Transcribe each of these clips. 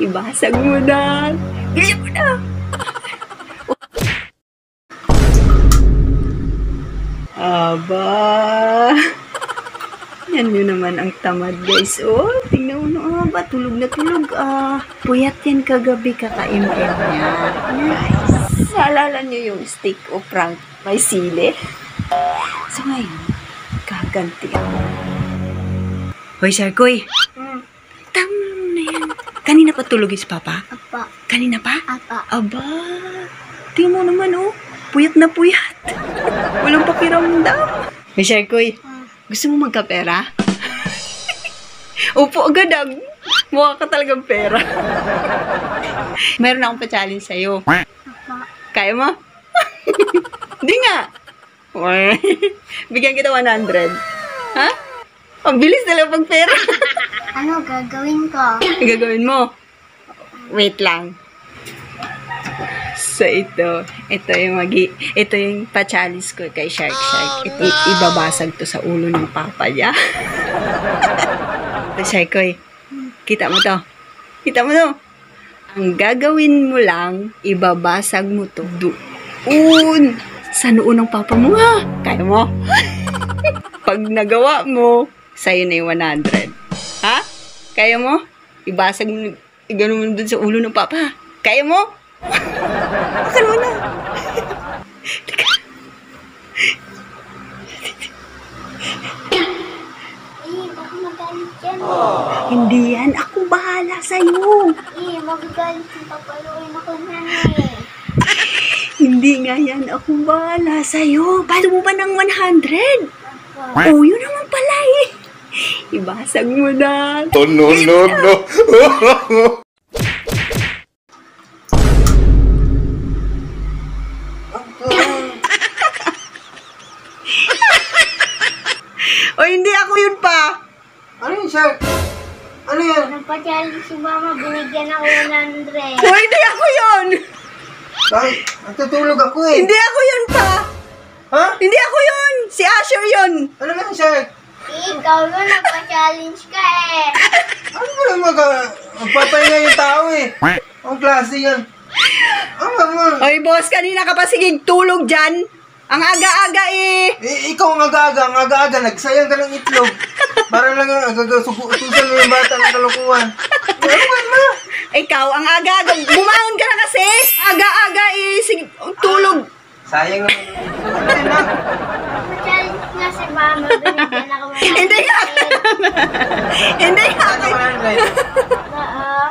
Ibasag mo na. Bilisan mo na. Aba. Yan yun naman ang tamad, guys. Oh, tingnan mo ba? Tulog na tulog. Puyat yan kagabi kakain-kain niya. Guys, naalala niyo yung stick o prank may sili? So ngayon, kaganti ako. Hoy, Sarkoy. Tama na yan. Kanina pa tulog si Papa? Apa. Kanina pa? Apa. Aba. Tingnan mo naman, oh. Puyat na puyat. Walang pakiramdam. Hoy, Sarkoy. Gusto mo magkapera? Upo agad ang. Mukha ka talagang pera. Meron akong pa-challenge sa'yo. Apa. Kaya mo? Hindi nga. Bigyan kita 100. Ha? Ang bilis na lang pag pera. Ano gagawin ko? Ang gagawin mo? Wait lang. So ito yung pa-challenge ko kay Shark. Ito, ibabasag to sa ulo ng papa niya. Ito, Sharkoy. Kita mo to. Kita mo to. Ang gagawin mo lang, ibabasag mo to doon sa noo ng papa mo, ha? Kaya mo? Pag nagawa mo, sa'yo na yung 100. Ha? Kaya mo? Ibasag mo, igano mo doon sa ulo ng papa. Kaya mo? Bakal mo na. Baka magalit yan. Hindi yan. Ako bahala sa'yo. Magagalit yung papaluin ako nanay. Hindi nga yan. Ako bahala sa'yo. Paano mo ba ng 100? Apa. Oh, yun naman pala eh. Ibasag mo na. Oh, no, no, no. O hindi ako yun pa. Ano yun, Shark? Ano yun? Nagpa-challenge si mama, binigyan ako 100. O hindi ako yun. Bakit? Natutulog ako eh. Hindi ako yun pa. Ha? Hindi ako yun. Si Asher yun. Ano na yun, Shark? Ikaw yun, nagpa-challenge ka eh. Ano ba yung magpapahinga yung tao eh? Ang klase yan. Ano? Oy boss, kanina ka pa sige tulog dyan. Ang aga-aga eh. Ikaw ang aga-aga, nagsayang ka ng itlog. Para lang agagasukutusan mo yung bata ng kalokohan. Ano ba? Ikaw, ang aga-aga. Bumangon ka na kasi. Aga-aga eh. Sige, tulog. Sayang naman. Ano yun na? Nagpa-challenge nga si mama, binigyan ako 100. Hindi nga. Hindi nga. Ano ba yan? Oo.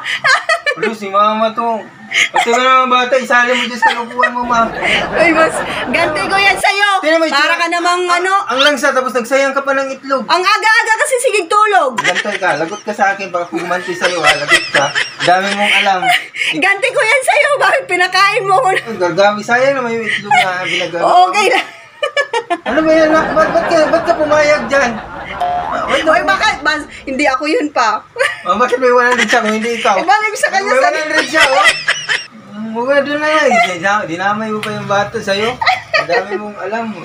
Ulo, si mama to. Pati ba naman bata, isali mo dyan sa kalokohan mo, ma. Oy boss, ganti ko yan sa'yo. Tingnan mo, Para ka namang ano. Ang langsa, tapos nagsayang ka pa ng itlog. Ang aga-aga kasi sige tulog. Gantay ka, lagot ka sa akin, baka kumanti sa'yo ha, lagot ka. Dami mong alam. Ganti ko yan sa'yo. Bakit pinakain mo ko na? Gagawi, sayang naman yung itlog na binagawa. Okay lang. Ano ba yan? Ba't ka pumayag dyan? Oy, bakit? Hindi ako yun pa. Bakit may 100 siya kung hindi ikaw? Eh, bakit sa kanya May sabi? 100 siya, oh. Huwag na doon na yan. Dinamay mo pa yung bata sa'yo. Ang dami mong alam mo.